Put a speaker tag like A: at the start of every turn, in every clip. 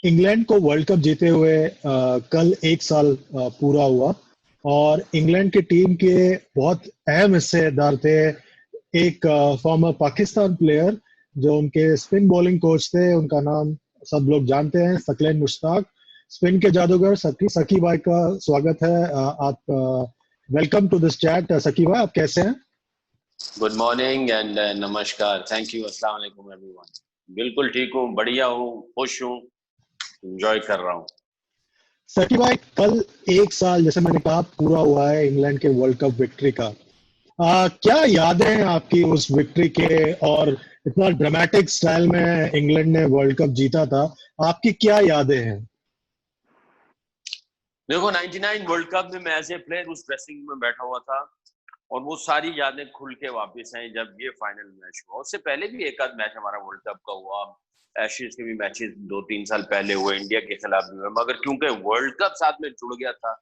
A: England को world cup जीते हुए कल एक साल पूरा हुआ और इंग्लैंड की टीम के बहुत अहम हिस्सेदार थे एक फॉर्मर पाकिस्तान प्लेयर जो उनके स्पिन बॉलिंग कोच थे। उनका नाम सब लोग जानते हैं, सकलैन मुश्ताक। स्पिन के जादूगर सकी भाई का स्वागत है। आप वेलकम टू दिस चैट। सकी भाई, आप कैसे हैं?
B: गुड मॉर्निंग एंड नमस्कार। Thank you. अस्सलाम वालेकुम एवरीवन। बिल्कुल ठीक हूँ, बढ़िया हूँ, खुश हूँ, एंजॉय कर रहा हूँ।
A: सकी भाई, कल एक साल जैसे मैंने कहा पूरा हुआ है इंग्लैंड के वर्ल्ड कप विक्ट्री का। क्या यादें हैं आपकी उस विक्ट्री के? और इतना ड्रामेटिक स्टाइल में इंग्लैंड ने वर्ल्ड कप जीता था, आपकी क्या यादें हैं?
B: देखो, 99 वर्ल्ड कप में मैं एज ए प्लेयर उस ड्रेसिंग में बैठा हुआ था और वो सारी यादें खुल के वापस आई जब ये फाइनल मैच हुआ। उससे पहले भी एक आध मैच हमारा वर्ल्ड कप का हुआ, एशेज के भी मैचेस 2-3 साल पहले हुए इंडिया के खिलाफ भी हुए, मगर क्योंकि वर्ल्ड कप साथ में जुड़ गया था,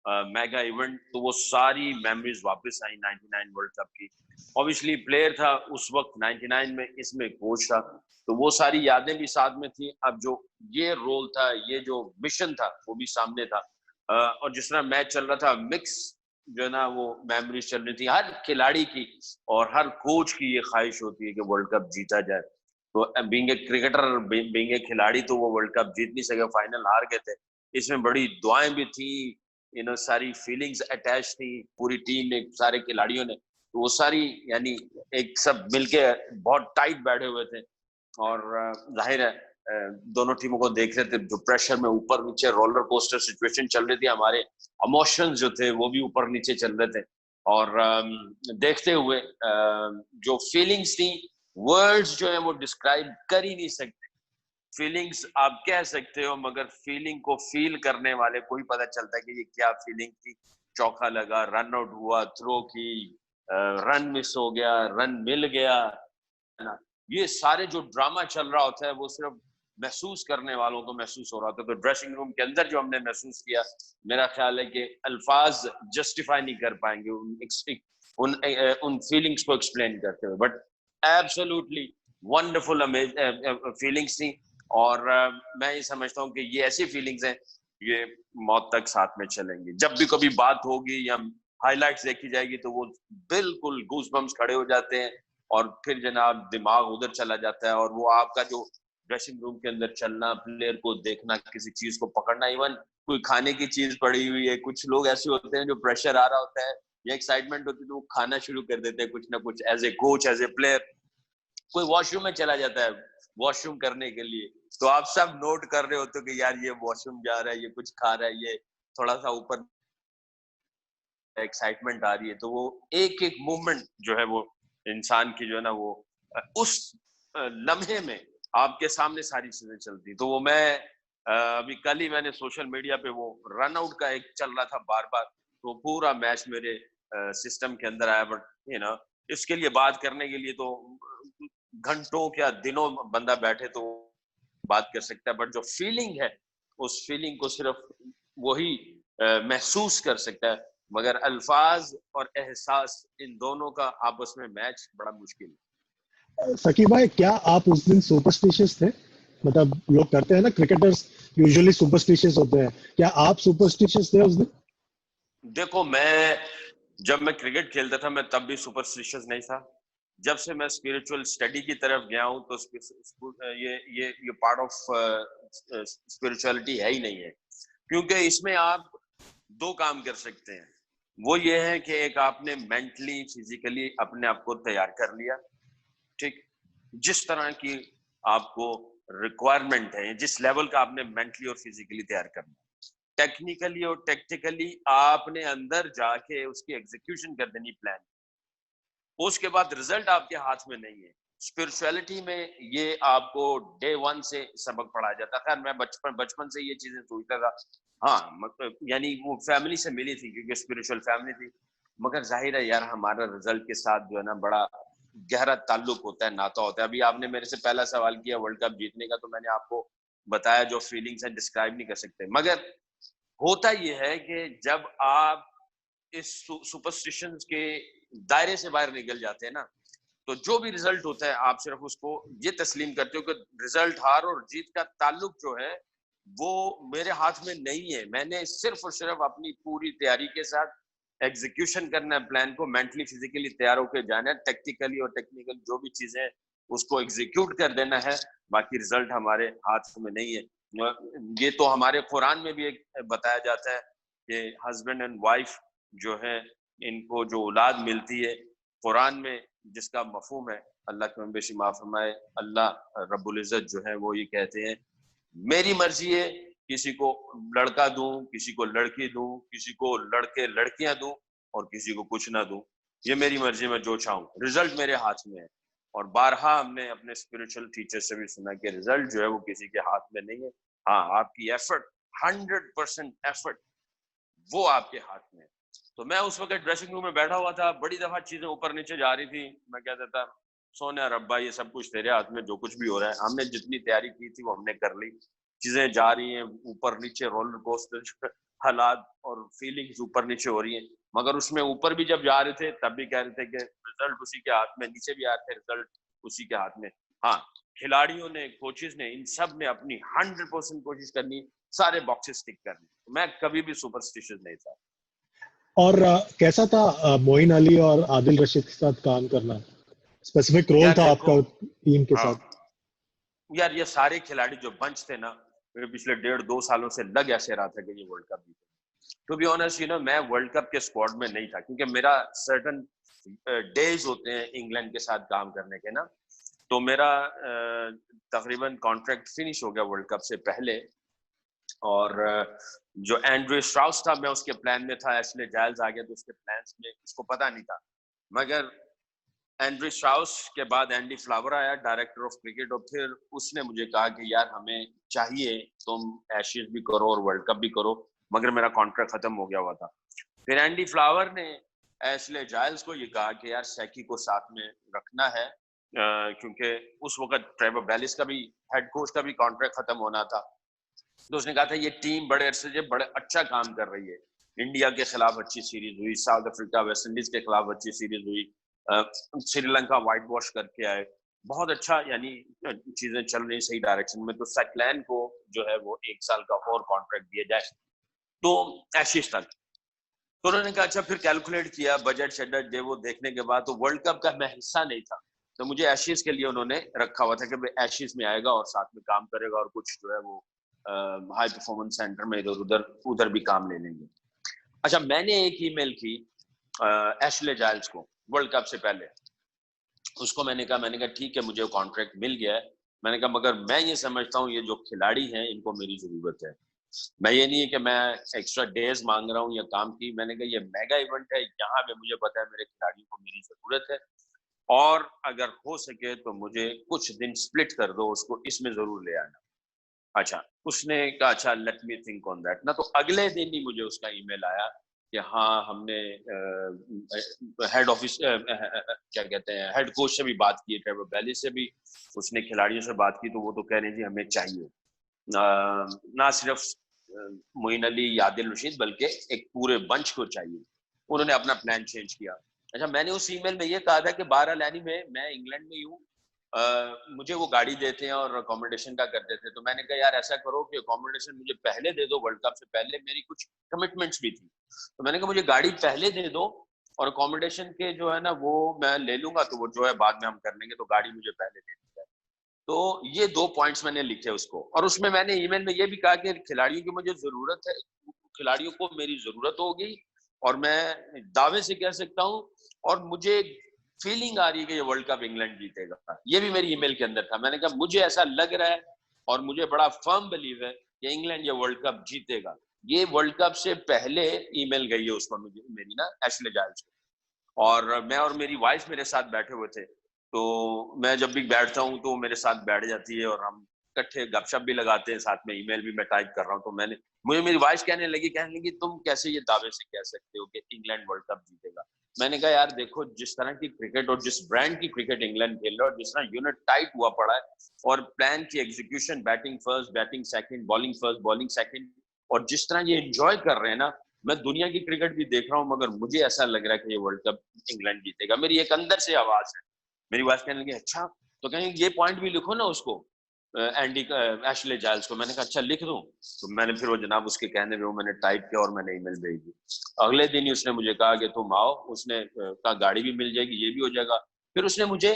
B: मेगा इवेंट, तो वो सारी मेमोरीज वापस आई 99 वर्ल्ड कप की। ऑब्वियसली प्लेयर था उस वक्त 99 में, इसमें कोच था, तो वो सारी यादें भी साथ में थी। अब जो ये रोल था, ये जो मिशन था, वो भी सामने था। और जिस तरह मैच चल रहा था, मिक्स जो है ना वो मेमोरीज चल रही थी हर खिलाड़ी की, और हर कोच की ये ख्वाहिश होती है कि वर्ल्ड कप जीता जाए। तो being a cricketer, being a खिलाड़ी, तो वो वर्ल्ड कप जीत नहीं सके, फाइनल हार गए थे। इसमें बड़ी दुआएं भी थी, सारी फीलिंग्स अटैच थी पूरी टीम ने, सारे खिलाड़ियों ने, तो वो सारी यानी एक सब मिलके बहुत टाइट बैठे हुए थे। और जाहिर है दोनों टीमों को देख रहे थे, जो प्रेशर में ऊपर नीचे रोलर कोस्टर सिचुएशन चल रही थी, हमारे इमोशंस जो थे वो भी ऊपर नीचे चल रहे थे। और देखते हुए जो फीलिंग्स थी, वर्ड्स जो है वो डिस्क्राइब कर ही नहीं सकते। फीलिंग्स आप कह सकते हो, मगर फीलिंग को फील करने वाले को ही पता चलता है कि ये क्या फीलिंग थी। चौका लगा, रन आउट हुआ, थ्रो की, रन मिस हो गया, रन मिल गया, है ना। ये सारे जो ड्रामा चल रहा होता है वो सिर्फ महसूस करने वालों को महसूस हो रहा होता है। तो ड्रेसिंग रूम के अंदर जो हमने महसूस किया, मेरा ख्याल है कि अल्फाज जस्टिफाई नहीं कर पाएंगे उन फीलिंग्स को एक्सप्लेन करते हुए। बट एब्सोल्युटली वंडरफुल फीलिंग्स थी। और मैं ये समझता हूँ कि ये ऐसी फीलिंग्स हैं, ये मौत तक साथ में चलेंगी। जब भी कभी बात होगी या हाइलाइट्स देखी जाएगी तो वो बिल्कुल गूज बम्स खड़े हो जाते हैं, और फिर जनाब दिमाग उधर चला जाता है। और वो आपका जो ड्रेसिंग रूम के अंदर चलना, प्लेयर को देखना, किसी चीज को पकड़ना, इवन कोई खाने की चीज पड़ी हुई है, कुछ लोग ऐसे होते हैं जो प्रेशर आ रहा होता है या एक्साइटमेंट होती है तो वो खाना शुरू कर देते हैं कुछ ना कुछ, as a coach, as a player. कोई वॉशरूम में चला जाता है वॉशरूम करने के लिए, तो आप सब नोट कर रहे होते हो कि यार ये वॉशरूम जा रहा है, ये कुछ खा रहा है, ये थोड़ा सा ऊपर एक्साइटमेंट आ रही है। तो वो एक एक मूवमेंट जो है वो इंसान की जो है ना वो उस लम्हे में आपके सामने सारी चीजें चलती। तो वो मैं अभी कल ही मैंने सोशल मीडिया पे वो रन आउट का एक चल रहा था बार बार, तो पूरा मैच मेरे सिस्टम के अंदर आया। बट इसके लिए बात करने के लिए तो घंटों या दिनों बंदा बैठे तो बात कर सकता है, बट जो फीलिंग है उस फीलिंग को सिर्फ वही महसूस कर सकता है, मगर अल्फाज और एहसास, इन दोनों का आपस में मैच बड़ा मुश्किल है।
A: सकी भाई, क्या आप उस दिन सुपरस्टिशियस थे? मतलब लोग करते हैं ना, क्रिकेटर्स यूजुअली सुपरस्टिशियस होते हैं, क्या आप सुपरस्टिशियस थे उस दिन?
B: देखो, जब मैं क्रिकेट खेलता था मैं तब भी सुपरस्टिशियस नहीं था। जब से मैं स्पिरिचुअल स्टडी की तरफ गया हूं तो ये पार्ट ऑफ स्पिरिचुअलिटी है ही नहीं है, क्योंकि इसमें आप दो काम कर सकते हैं। वो ये है कि एक आपने मेंटली फिजिकली अपने आप को तैयार कर लिया, ठीक, जिस तरह की आपको रिक्वायरमेंट है, जिस लेवल का आपने मेंटली और फिजिकली तैयार करना, टेक्निकली और टेक्टिकली आपने अंदर जाके उसकी एग्जीक्यूशन कर देनी प्लान। उसके बाद रिजल्ट आपके हाथ में नहीं है। स्पिरिचुअलिटी में ये आपको डे वन से सबक पढ़ाया जाता है। खैर मैं बचपन से ये चीजें सोचता था, हाँ, मतलब यानी वो फैमिली से मिली थी क्योंकि स्पिरिचुअल फैमिली थी, मगर जाहिर है यार हमारा रिजल्ट के साथ जो है ना बड़ा गहरा ताल्लुक होता है, नाता होता है। अभी आपने मेरे से पहला सवाल किया वर्ल्ड कप जीतने का, तो मैंने आपको बताया जो फीलिंग्स है डिस्क्राइब नहीं कर सकते। मगर होता यह है कि जब आप इस सुपरस्टिशन के दायरे से बाहर निकल जाते हैं ना, तो जो भी रिजल्ट होता है आप सिर्फ उसको ये तस्लीम करते हो कि रिजल्ट, हार और जीत का ताल्लुक जो है वो मेरे हाथ में नहीं है। मैंने सिर्फ और सिर्फ अपनी पूरी तैयारी के साथ एग्जीक्यूशन करना है, प्लान को मेंटली फिजिकली तैयार होकर जाना है, टेक्निकली और टेक्निकल जो भी चीजें उसको एग्जीक्यूट कर देना है, बाकी रिजल्ट हमारे हाथ में नहीं है। ये तो हमारे कुरान में भी एक बताया जाता है कि हस्बैंड एंड वाइफ जो है, इनको जो औलाद मिलती है, कुरान में जिसका मफहूम है, अल्लाह की बेशी माफ फरमाए, अल्लाह रब्बुल इज्जत जो है वो ये कहते हैं, मेरी मर्जी है किसी को लड़का दूं, किसी को लड़की दूं, किसी को लड़के लड़कियां दूं और किसी को कुछ ना दूं, ये मेरी मर्जी में जो चाहूं, रिजल्ट मेरे हाथ में है। और बारहा हमने अपने स्पिरिचुअल टीचर से भी सुना कि रिजल्ट जो है वो किसी के हाथ में नहीं है। हाँ, आपकी एफर्ट, 100% एफर्ट वो आपके हाथ में है। तो मैं उस वक्त ड्रेसिंग रूम में बैठा हुआ था, बड़ी दफा चीजें ऊपर नीचे जा रही थी, मैं कहता था सोनिया रब्बा ये सब कुछ तेरे हाथ में, जो कुछ भी हो रहा है, हमने जितनी तैयारी की थी वो हमने कर ली, चीजें जा रही हैं ऊपर नीचे, रोलर कोस्टर हालात और फीलिंग्स ऊपर नीचे हो रही हैं, मगर उसमें ऊपर भी जब जा रहे थे तब भी कह रहे थे कि रिजल्ट उसी के हाथ में, नीचे भी आ रहे थे रिजल्ट उसी के हाथ में। हाँ, खिलाड़ियों ने, कोचेस ने, इन सब ने अपनी 100% कोशिश करनी, सारे बॉक्सेस टिक करने। मैं कभी भी सुपरस्टिशियस नहीं था।
A: और कैसा था मोइन अली और आदिल रशीद के साथ काम करना? स्पेसिफिक रोल
B: यार
A: था
B: देखो,
A: आपका टीम के
B: हाँ
A: साथ?
B: यार, ये सारे खिलाड़ी जो बंच थे ना, मेरे पिछले 1.5-2 सालों से लग ऐसे रहा था कि ये वर्ल्ड कप जीते। टू बी ऑनेस्ट, मैं वर्ल्ड कप के स्क्वाड में नहीं था, क्योंकि मेरा सर्टन डेज होते हैं इंग्लैंड के साथ काम करने के ना। तो मेरा तकरीबन कॉन्ट्रैक्ट फिनिश हो गया वर्ल्ड कप से पहले, और जो एंड्रयू श्राउस था, मैं उसके प्लान में था, एशले जाइल्स आ गया तो उसके प्लान्स में उसको पता नहीं था। मगर एंड्रयू श्राउस के बाद एंडी फ्लावर आया, डायरेक्टर ऑफ क्रिकेट, और फिर उसने मुझे कहा कि यार हमें चाहिए, तुम एशेज भी करो और वर्ल्ड कप भी करो, मगर मेरा कॉन्ट्रैक्ट खत्म हो गया हुआ था। फिर एंडी फ्लावर ने एशले जाइल्स को ये कहा कि यार सैकी को साथ में रखना है, क्योंकि उस वक्त ट्रेवर बेलिस का भी, हेड कोच का भी कॉन्ट्रैक्ट खत्म होना था। तो उसने कहा था ये टीम बड़े अरसे से बड़े अच्छा काम कर रही है, इंडिया के खिलाफ अच्छी सीरीज हुई, साउथ अफ्रीका वेस्ट इंडीज के खिलाफ अच्छी सीरीज हुई, श्रीलंका व्हाइट वॉश करके आए, बहुत अच्छा, यानी चीजें चल रही सही डायरेक्शन में। तो सैकलैन को जो है वो 1 साल का और कॉन्ट्रैक्ट दिया जाए, तो एशेज तक। तो उन्होंने कहा अच्छा, फिर कैलकुलेट किया बजट शेडट वो देखने के बाद, तो वर्ल्ड कप का मैं हिस्सा नहीं था, तो मुझे एशेज के लिए उन्होंने रखा हुआ था कि भाई एशेज में आएगा और साथ में काम करेगा, और कुछ जो है वो हाई परफॉर्मेंस सेंटर में इधर उधर उधर भी काम ले लेंगे। अच्छा, मैंने एक ईमेल की एशले जाइल्स को वर्ल्ड कप से पहले, उसको मैंने कहा ठीक है, मुझे वो कॉन्ट्रैक्ट मिल गया है, मैंने कहा मगर मैं ये समझता हूँ ये जो खिलाड़ी हैं इनको मेरी जरूरत है, मैं ये नहीं है कि मैं एक्स्ट्रा डेज मांग रहा हूँ या काम की, मैंने कहा ये मेगा इवेंट है, यहाँ पे मुझे पता है मेरे खिलाड़ियों को मेरी जरूरत है, और अगर हो सके तो मुझे कुछ दिन स्प्लिट कर दो, उसको इसमें जरूर ले आना। अच्छा, उसने कहा अच्छा let me think on that ना। तो अगले दिन ही मुझे उसका ईमेल आया कि हाँ, हमने हेड ऑफिस क्या कहते हैं, हेड कोच से भी बात की है, ट्रेवर बेलिस से भी उसने खिलाड़ियों से बात की, तो वो तो कह रहे हैं जी हमें चाहिए, ना सिर्फ मोइन अली या आदिल रशीद बल्कि एक पूरे बंच को चाहिए। उन्होंने अपना प्लान चेंज किया। अच्छा, मैंने उस ईमेल में ये कहा था कि 12 लैनी में मैं इंग्लैंड में ही हूँ, मुझे वो गाड़ी देते हैं और अकोमोडेशन का करते थे, तो मैंने कहा यार ऐसा करो कि अकोमोडेशन मुझे पहले दे दो, वर्ल्ड कप से पहले मेरी कुछ कमिटमेंट्स भी थी, तो मैंने कहा मुझे गाड़ी पहले दे दो और अकोमोडेशन के जो है ना वो मैं ले लूंगा, तो वो जो है बाद में हम कर लेंगे, तो गाड़ी मुझे पहले दे दी जाए। तो ये 2 पॉइंट्स मैंने लिखे उसको, और उसमें मैंने ईमेल में ये भी कहा कि खिलाड़ियों की मुझे जरूरत है, खिलाड़ियों को मेरी जरूरत होगी, और मैं दावे से कह सकता हूँ, और मुझे फीलिंग आ रही है कि ये वर्ल्ड कप इंग्लैंड जीतेगा, ये भी मेरी ईमेल के अंदर था। मैंने कहा मुझे ऐसा लग रहा है और मुझे बड़ा फर्म बिलीव है कि इंग्लैंड ये वर्ल्ड कप जीतेगा। ये वर्ल्ड कप से पहले ईमेल गई है उसको, मुझे, मेरी ना, एशले जाइल्स को, और मैं और मेरी वाइफ मेरे साथ बैठे हुए थे, तो मैं जब भी बैठता हूँ तो मेरे साथ बैठ जाती है, और हम इकट्ठे गपशप भी लगाते हैं साथ में, ईमेल भी मैं टाइप कर रहा हूँ। तो मुझे मेरी वाइफ कहने लगी तुम कैसे ये दावे से कह सकते हो कि इंग्लैंड वर्ल्ड कप जीतेगा। मैंने कहा यार देखो, जिस तरह की क्रिकेट और जिस ब्रांड की क्रिकेट इंग्लैंड खेल रहा है, और जिस तरह यूनिट टाइट हुआ पड़ा है, और प्लान की execution, batting first batting second, bowling first bowling second, और जिस तरह ये एंजॉय कर रहे हैं ना, मैं दुनिया की क्रिकेट भी देख रहा हूँ, मगर मुझे ऐसा लग रहा है कि ये वर्ल्ड कप इंग्लैंड जीतेगा। मेरी एक अंदर से आवाज है। मेरी वाइफ कहने लगी अच्छा, तो कहेंगे ये पॉइंट भी लिखो ना उसको। एंडी एशले जाइल्स को। मैंने कहा अच्छा लिख दूं, तो मैंने फिर वो जनाब उसके कहने में वो मैंने टाइप किया और मैंने ईमेल भेज दी। अगले दिन ही उसने मुझे कहा कि तुम आओ, उसने कहा गाड़ी भी मिल जाएगी, ये भी हो जाएगा। फिर उसने मुझे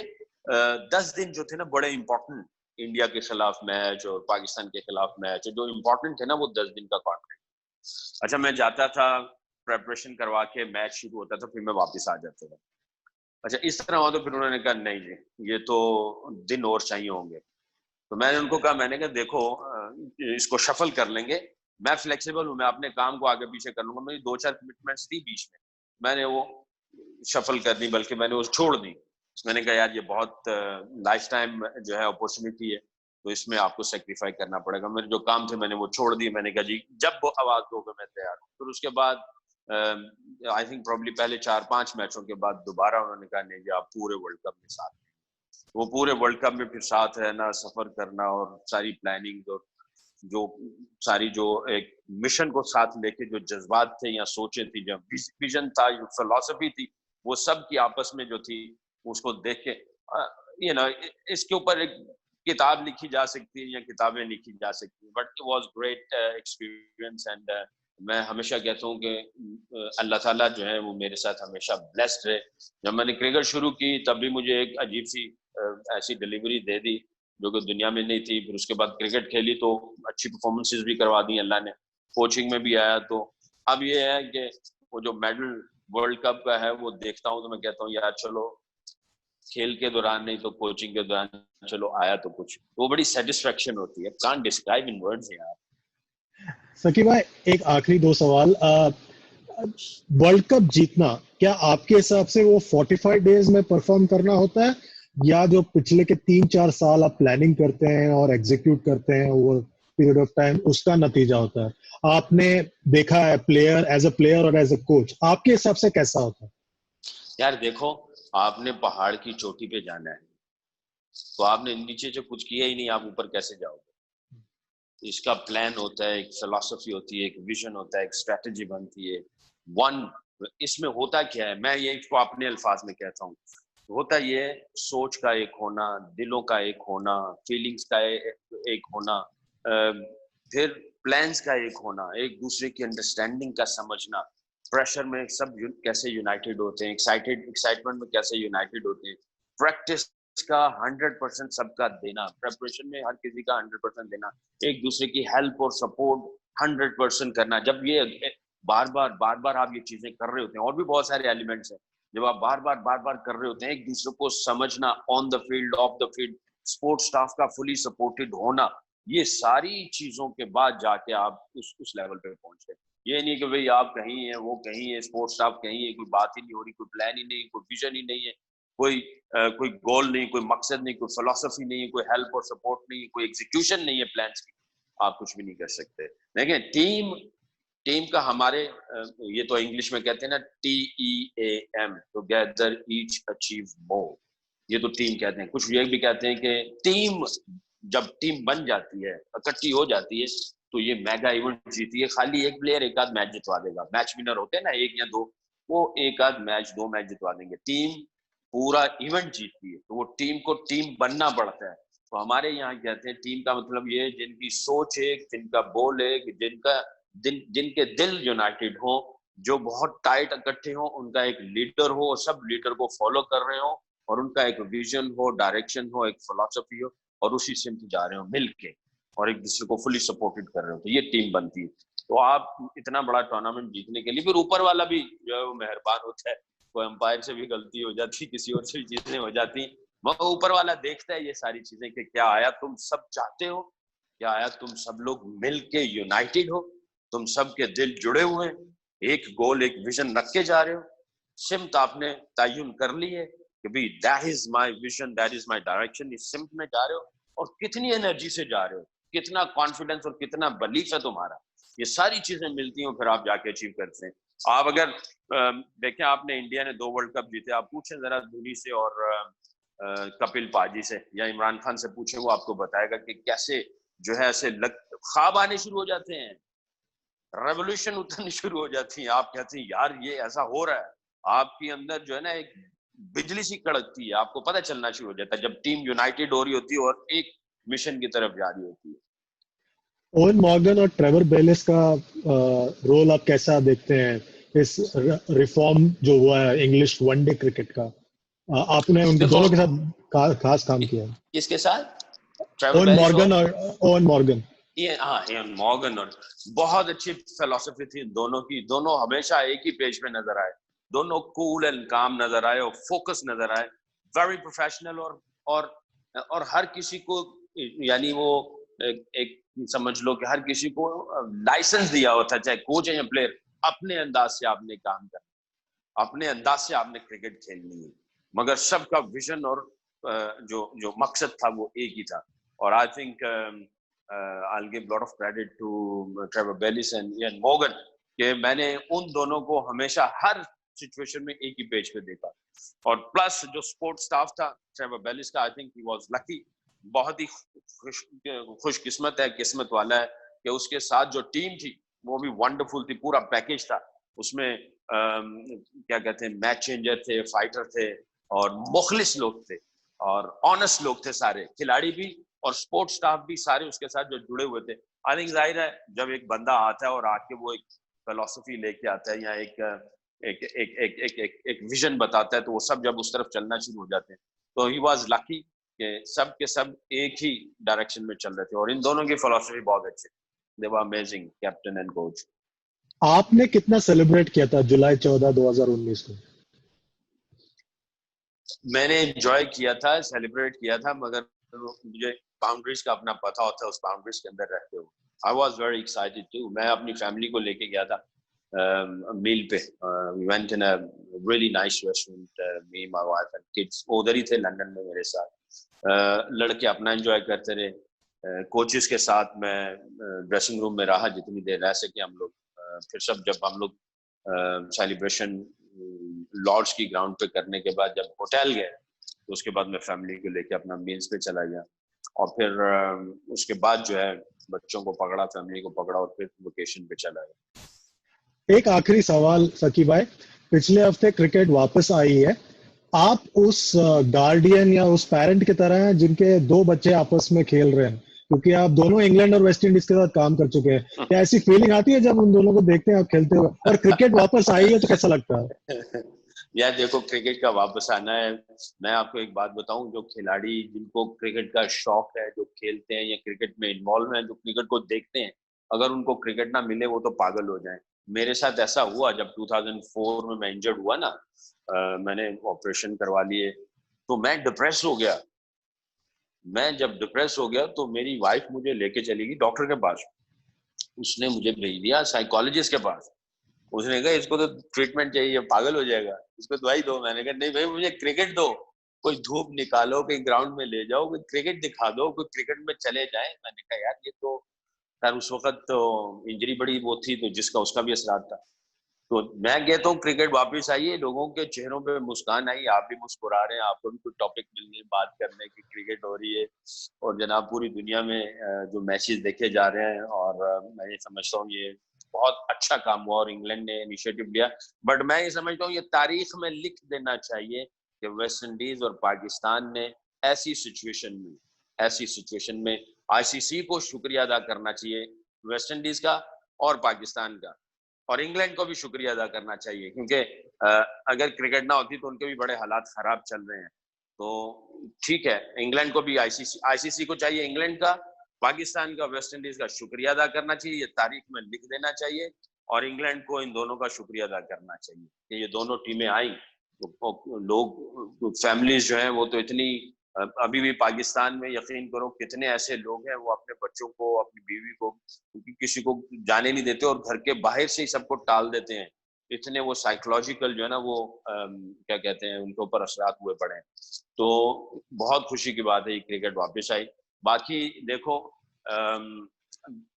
B: 10 दिन जो थे ना बड़े इंपॉर्टेंट, इंडिया के खिलाफ मैच और पाकिस्तान के खिलाफ मैच जो इंपॉर्टेंट थे ना, वो 10 दिन का कॉन्ट्रैक्ट। अच्छा मैं जाता था, प्रेपरेशन करवा के मैच शुरू होता था, फिर मैं वापस आ जाता था। अच्छा इस तरह हुआ, तो फिर उन्होंने कहा नहीं जी ये तो दिन और चाहिए होंगे। तो मैंने उनको कहा, मैंने कहा देखो इसको शफल कर लेंगे, मैं फ्लेक्सिबल हूँ, मैं अपने काम को आगे पीछे कर लूंगा। मेरी 2-4 कमिटमेंट्स थी बीच में, मैंने वो शफल कर दी, बल्कि मैंने वो छोड़ दी। मैंने कहा यार ये बहुत लाइफ टाइम जो है अपॉर्चुनिटी है, तो इसमें आपको सेक्रीफाई करना पड़ेगा। मेरे जो काम थे मैंने वो छोड़ दिए। मैंने कहा जी जब वो आवाज दोगे मैं तैयार हूँ। फिर उसके बाद आई थिंक प्रॉब्ली पहले 4-5 मैचों के बाद दोबारा उन्होंने कहा नहीं जी आप पूरे वर्ल्ड कप में साथ हैं। वो पूरे वर्ल्ड कप में फिर साथ रहना, सफर करना और सारी प्लानिंग और जो सारी जो एक मिशन को साथ लेके जो जज्बात थे या सोचे थी, जब विजन था, फिलॉसफी थी, वो सब की आपस में जो थी उसको देख के यू नो इसके ऊपर एक किताब लिखी जा सकती है या किताबें लिखी जा सकती है, but it was great experience. And मैं हमेशा कहता हूँ कि अल्लाह ताला जो है वो मेरे साथ हमेशा ब्लेस्ड रहे। जब मैंने क्रिकेट शुरू की तब भी मुझे एक अजीब सी ऐसी डिलीवरी दे दी जो कि दुनिया में नहीं थी। फिर उसके बाद क्रिकेट खेली तो अच्छी परफॉर्मेंसेस भी करवा दी अल्लाह ने, कोचिंग में भी आया। तो अब ये है कि वो जो मेडल वर्ल्ड कप का है वो देखता हूँ तो मैं कहता हूँ यार चलो खेल के दौरान नहीं तो कोचिंग के दौरान चलो आया तो कुछ, वो बड़ी सेटिस्फेक्शन होती है, कांट डिस्क्राइब इन वर्ड्स यार।
A: सकी भाई, एक आखिरी 2 सवाल। वर्ल्ड कप जीतना क्या आपके हिसाब से वो 45 डेज में परफॉर्म करना होता है, या जो पिछले के 3-4 साल आप प्लानिंग करते हैं और एग्जीक्यूट करते हैं ओवर पीरियड ऑफ टाइम उसका नतीजा होता है? आपने देखा है प्लेयर, एज अ प्लेयर और एज अ कोच, आपके हिसाब से कैसा होता है?
B: यार देखो, आपने पहाड़ की चोटी पे जाना है तो आपने नीचे से कुछ किया ही नहीं, आप ऊपर कैसे जाओगे? इसका प्लान होता है, एक फिलॉसफी होती है, एक विजन होता है, एक स्ट्रेटेजी बनती है। वन इसमें होता क्या है, मैं ये इसको अपने अल्फाज में कहता हूँ, होता ये सोच का एक होना, दिलों का एक होना, फीलिंग्स का एक होना, फिर प्लान्स का एक होना, एक दूसरे की अंडरस्टैंडिंग का समझना, प्रेशर में सब कैसे यूनाइटेड होते हैं, एक्साइटमेंट में कैसे यूनाइटेड होते हैं, प्रैक्टिस का 100% सबका देना, प्रेपरेशन में हर किसी का 100% देना, एक दूसरे की हेल्प और सपोर्ट 100% करना। जब ये बार बार आप ये चीजें कर रहे होते हैं, और भी बहुत सारे एलिमेंट्स हैं, जब आप बार बार कर रहे होते हैं, एक दूसरे को समझना, on the field, of the field, sports staff का फुली सपोर्टेड होना, ये सारी चीजों के बाद जाके आप उस लेवल पे पहुंचते हैं। ये नहीं कि भाई आप कहीं हैं वो कहीं है, स्पोर्ट्स स्टाफ कहीं है, कोई बात ही नहीं हो रही, कोई प्लान ही नहीं, कोई विजन ही नहीं है, कोई गोल नहीं, कोई मकसद नहीं, कोई फिलोसफी नहीं है, कोई हेल्प और सपोर्ट नहीं, कोई एग्जीक्यूशन नहीं है प्लान्स की, आप कुछ भी नहीं कर सकते। लेकिन टीम टीम का हमारे ये तो इंग्लिश में कहते हैं ना TEAM, together each achieve more, ये तो टीम कहते हैं। कुछ ये भी कहते हैं कि टीम जब टीम बन जाती है, इकट्ठी हो जाती है, तो ये मेगा इवेंट जीती है। खाली एक प्लेयर एक आध मैच जितवा देगा, मैच विनर होते हैं ना एक या दो, वो एक आध मैच 2 मैच जितवा देंगे, टीम पूरा इवेंट जीतती है। तो वो टीम को टीम बनना पड़ता है। तो हमारे यहाँ कहते हैं टीम का मतलब ये जिनकी सोच है, जिनका बोल है, जिनके दिल यूनाइटेड हो, जो बहुत टाइट इकट्ठे हो, उनका एक लीडर हो और सब लीडर को फॉलो कर रहे हो, और उनका एक विजन हो, डायरेक्शन हो, एक फिलॉसफी हो, और उसी से जा रहे हो मिलके, और एक दूसरे को फुली सपोर्टेड कर रहे हो, तो ये टीम बनती है। तो आप इतना बड़ा टूर्नामेंट जीतने के लिए फिर ऊपर वाला भी जो है वो मेहरबान होता है, कोई अंपायर से भी गलती हो जाती, किसी और से भी चीजें हो जाती, वो ऊपर वाला देखता है ये सारी चीजें कि क्या आया तुम सब चाहते हो, क्या आया तुम सब लोग मिलके यूनाइटेड हो, तुम सबके दिल जुड़े हुए हैं, एक गोल एक विजन रख के जा रहे हो, सिमत आपने तयन कर ली है कि भाई that is my vision, that is my direction, इस सिमत में जा रहे हो, और कितनी एनर्जी से जा रहे हो, कितना कॉन्फिडेंस और कितना बिलीफ है तुम्हारा, ये सारी चीजें मिलती हैं, फिर आप जाके अचीव करते हैं। आप अगर देखें, आपने इंडिया ने 2 वर्ल्ड कप जीते, आप पूछें जरा धोनी से और कपिल पाजी से या इमरान खान से पूछें, वो आपको बताएगा कि कैसे जो है ऐसे ख्वाब आने शुरू हो जाते हैं, रेवोल्यूशन उतरनी शुरू हो जाती है, आप कहते हैं यार ये ऐसा हो रहा है, आपके अंदर जो है ना एक बिजली सी कड़कती है, आपको पता चलना शुरू हो जाता है जब टीम यूनाइटेड हो रही होती है और एक मिशन की तरफ जारी होती है।
A: ओवन मॉर्गन और ट्रेवर बेलिस का रोल आप कैसा देखते हैं इस रिफॉर्म जो हुआ है इंग्लिश वनडे क्रिकेट का? आपने उन
B: देखो
A: दोनों के साथ खास काम किया है।
B: किसके साथ, ट्रेवर
A: ओवन
B: बेलिस
A: मॉर्गन
B: और
A: और ओवन मॉर्गन।
B: ये, हाँ इयान मॉर्गन, और बहुत अच्छी फिलोसफी थी दोनों की। दोनों हमेशा एक ही पेज पे नजर आए, दोनों कूल एंड काम नजर आए और फोकस नजर आए, वेरी प्रोफेशनल। और और हर किसी को, यानी वो एक समझ लो कि हर किसी को लाइसेंस दिया हुआ था, चाहे कोच है या प्लेयर, अपने अंदाज से आपने काम करना, अपने अंदाज से आपने क्रिकेट खेलनी है, मगर सबका विजन और जो जो मकसद था वो एक ही था। और I think I'll give lot of credit to Trevor Bellis and Ian Morgan कि मैंने उन दोनों को हमेशा हर सिचुएशन में एक ही पेज पे देखा। और प्लस जो स्पोर्ट स्टाफ था ट्रेवर बेलिस का, I think he was lucky, बहुत ही खुशकिस्मत है, किस्मत वाला है कि उसके साथ जो टीम थी वो भी वंडरफुल थी, पूरा पैकेज था उसमें। क्या कहते हैं, मैच चेंजर थे, फाइटर थे, और मुखलिस लोग थे, और ऑनेस्ट लोग थे, सारे खिलाड़ी भी और स्पोर्ट्स स्टाफ भी सारे उसके साथ जो जुड़े हुए थे। आई थिंक जाहिर है जब एक बंदा आता है और आके वो एक फिलोसफी लेके आता है या एक एक एक एक एक एक, एक विजन बताता है, तो वो सब जब उस तरफ चलना शुरू हो जाते हैं। तो ही वाज लकी कि सब के सब एक ही डायरेक्शन में चल रहे थे, और इन दोनों की फिलोसफी बहुत अच्छी, they were amazing captain and coach.
A: आपने कितना सेलिब्रेट किया था जुलाई 14 2019 को?
B: मैंने एंजॉय किया था, सेलिब्रेट किया था, मगर मुझे बाउंड्रीज का अपना पता होता है, उस बाउंड्रीज के अंदर रहते हो। I was very excited to, मैं अपनी फैमिली को लेके गया था मील पे। We went in a really nice restaurant, me my wife and kids उधर ही थे लंदन में मेरे साथ। लड़के अपना एंजॉय करते रहे, कोचेस के साथ मैं ड्रेसिंग रूम में रहा जितनी देर रह सके हम लोग। फिर सब जब हम लोग सेलिब्रेशन लॉर्ड्स की ग्राउंड पे करने के बाद जब होटल गए, तो उसके बाद मैं फैमिली को लेके अपना मील्स पे चला गया, और फिर उसके बाद जो है बच्चों को पकड़ा, फैमिली को पकड़ा, और फिर वेकेशन पे चला गया।
A: एक आखिरी सवाल सकी भाई, पिछले हफ्ते क्रिकेट वापस आई है। आप उस गार्डियन या उस पेरेंट की तरह हैं जिनके दो बच्चे आपस में खेल रहे हैं, क्योंकि आप दोनों इंग्लैंड और वेस्ट इंडीज के साथ काम कर चुके हैं। क्या ऐसी फीलिंग आती है जब उन दोनों को देखते हैं आप खेलते हुए, और क्रिकेट वापस आई है तो कैसा लगता है?
B: यार देखो, क्रिकेट का वापस आना है। मैं आपको एक बात बताऊं, जो खिलाड़ी जिनको क्रिकेट का शौक है, जो खेलते हैं या क्रिकेट में इन्वॉल्व हैं, जो क्रिकेट को देखते हैं, अगर उनको क्रिकेट ना मिले वो तो पागल हो जाएं। मेरे साथ ऐसा हुआ जब 2004 में मैं इंजर्ड हुआ ना, मैंने ऑपरेशन करवा लिए, तो मैं डिप्रेस हो गया। मैं जब डिप्रेस हो गया तो मेरी वाइफ मुझे लेके चली गई डॉक्टर के पास, उसने मुझे भेज दिया साइकोलॉजिस्ट के पास। उसने कहा इसको तो ट्रीटमेंट चाहिए, पागल हो जाएगा, इसको दवाई दो। मैंने कहा नहीं भाई, मुझे क्रिकेट दो, कोई धूप निकालो, कोई ग्राउंड में ले जाओ, कोई क्रिकेट दिखा दो, कोई क्रिकेट में चले जाए। मैंने कहा यार ये तो, यार उस वक्त तो इंजरी बड़ी वो थी, तो जिसका उसका भी असरार था। तो मैं कहता हूँ क्रिकेट वापस आई है, लोगों के चेहरों पे मुस्कान आई, आप भी मुस्कुरा रहे हैं, आपको भी कोई टॉपिक मिल गई बात करने की, क्रिकेट हो रही है, और जनाब पूरी दुनिया में जो मैचेस देखे जा रहे हैं। और मैं ये समझता हूँ ये बहुत अच्छा काम हुआ और इंग्लैंड ने इनिशिएटिव लिया। बट मैं ये समझता हूँ ये तारीख में लिख देना चाहिए कि वेस्ट इंडीज और पाकिस्तान ने ऐसी सिचुएशन में आईसीसी को शुक्रिया अदा करना चाहिए, वेस्ट इंडीज का और पाकिस्तान का, और इंग्लैंड को भी शुक्रिया अदा करना चाहिए, क्योंकि अगर क्रिकेट ना होती तो उनके भी बड़े हालात खराब चल रहे हैं। तो ठीक है, इंग्लैंड को भी आईसीसी को चाहिए इंग्लैंड का, पाकिस्तान का, वेस्ट इंडीज का शुक्रिया अदा करना चाहिए, ये तारीख में लिख देना चाहिए, और इंग्लैंड को इन दोनों का शुक्रिया अदा करना चाहिए कि ये दोनों टीमें आई। तो लोग, फैमिलीज जो हैं वो तो इतनी, अभी भी पाकिस्तान में यकीन करो कितने ऐसे लोग हैं वो अपने बच्चों को, अपनी बीवी को, क्योंकि किसी को जाने नहीं देते और घर के बाहर से ही सबको टाल देते हैं। इतने वो साइकोलॉजिकल जो है ना वो क्या कहते हैं, उनके ऊपर असरात हुए पड़े हैं। तो बहुत खुशी की बात है ये क्रिकेट वापस आई। बाकी देखो,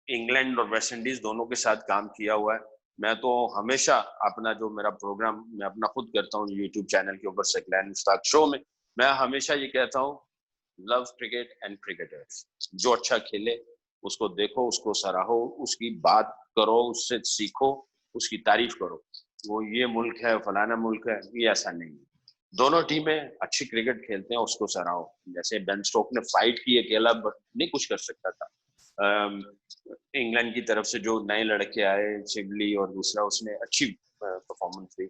B: इंग्लैंड और वेस्ट इंडीज दोनों के साथ काम किया हुआ है। मैं तो हमेशा अपना जो मेरा प्रोग्राम मैं अपना खुद करता हूँ यूट्यूब चैनल के ऊपर सकलैन मुश्ताक शो में, मैं हमेशा ये कहता हूँ, लव क्रिकेट एंड क्रिकेटर्स। जो अच्छा खेले उसको देखो, उसको सराहो, उसकी बात करो, उससे सीखो, उसकी तारीफ करो। वो ये मुल्क है, फलाना मुल्क है, ये ऐसा नहीं है। दोनों टीमें अच्छी क्रिकेट खेलते हैं, उसको सराहो। जैसे बेन स्टोक ने फाइट की अकेला, बट नहीं कुछ कर सकता था। इंग्लैंड की तरफ से जो नए लड़के आए, सिबली और दूसरा, उसने अच्छी परफॉर्मेंस दी।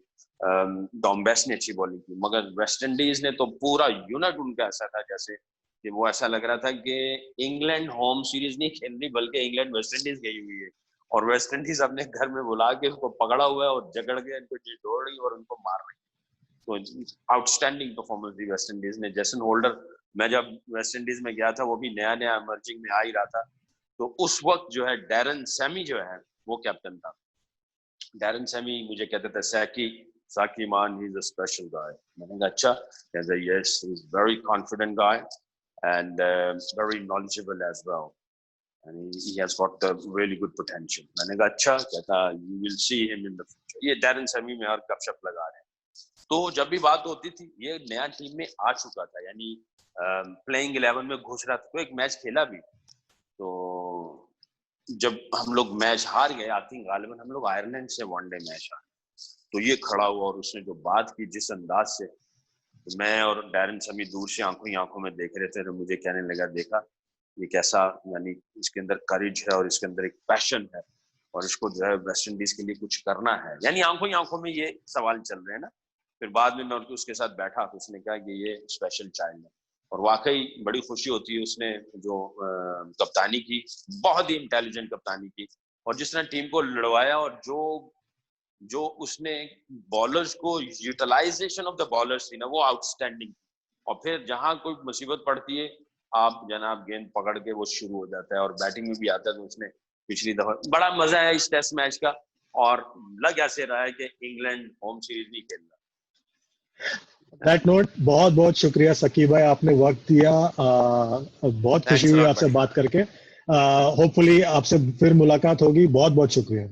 B: डॉम्बेस ने अच्छी बॉलिंग की, मगर वेस्ट इंडीज ने तो पूरा यूनिट उनका ऐसा था जैसे कि वो ऐसा लग रहा था कि इंग्लैंड होम सीरीज नहीं खेल रही, बल्कि इंग्लैंड वेस्ट इंडीज गई हुई है, और वेस्ट इंडीज अपने घर में बुला के उनको पकड़ा हुआ है और जकड़ के इनको जोड़ रही और उनको मार रही। तो आउटस्टैंडिंग परफॉर्मेंस दी वेस्ट इंडीज ने। जेसन होल्डर, मैं जब वेस्ट इंडीज में गया था वो भी नया नया इमर्जिंग में आ ही रहा था, तो उस वक्त जो है डैरन सैमी जो है वो कैप्टन था। डैरन सैमी मुझे कहते थे साकी मान, ही इज अ स्पेशल गाय। मैंने कहा अच्छा, कहता yes, he is very confident guy and very knowledgeable as well and he has got the really good potential. मैंने कहा अच्छा, कहता you will see him in the future। ये डैरन सैमी में और गपशप लगा रहे हैं। तो जब भी बात होती थी, ये नया टीम में आ चुका था, यानी प्लेइंग 11 में घुस रहा था, तो एक मैच खेला भी। तो जब हम लोग मैच हार गए, आई थिंक गालिबन हम लोग आयरलैंड से वनडे मैच हारे, तो ये खड़ा हुआ और उसने जो बात की जिस अंदाज से, तो मैं और डैरन सैमी दूर से आंखों ही आंखों में देख रहे थे, तो मुझे कहने लगा, देखा ये कैसा, यानी इसके अंदर करेज है और इसके अंदर एक पैशन है, और इसको जो है वेस्ट इंडीज के लिए कुछ करना है। यानी आंखों ही आंखों में ये सवाल चल रहे हैं ना। फिर बाद में मैं उसके साथ बैठा तो उसने कहा कि ये स्पेशल चाइल्ड है, और वाकई बड़ी खुशी होती है। उसने जो कप्तानी की, बहुत ही इंटेलिजेंट कप्तानी की, और जिसने टीम को लड़वाया, और जो उसने बॉलर्स को, यूटिलाइजेशन ऑफ द बॉलर्स थी ना, वो आउटस्टैंडिंग। और फिर जहां कोई मुसीबत पड़ती है, आप जनाब गेंद पकड़ के वो शुरू हो जाता है, और बैटिंग में भी आता है। तो उसने पिछली दफा बड़ा मजा है इस टेस्ट मैच का, और लग ऐसे रहा है कि इंग्लैंड होम सीरीज नहीं खेल रहा।
A: दैट नोट, बहुत बहुत शुक्रिया सकीब भाई, आपने वक्त दिया। बहुत खुशी हुई आपसे बात करके। होपफुली आपसे फिर मुलाकात होगी। बहुत बहुत शुक्रिया।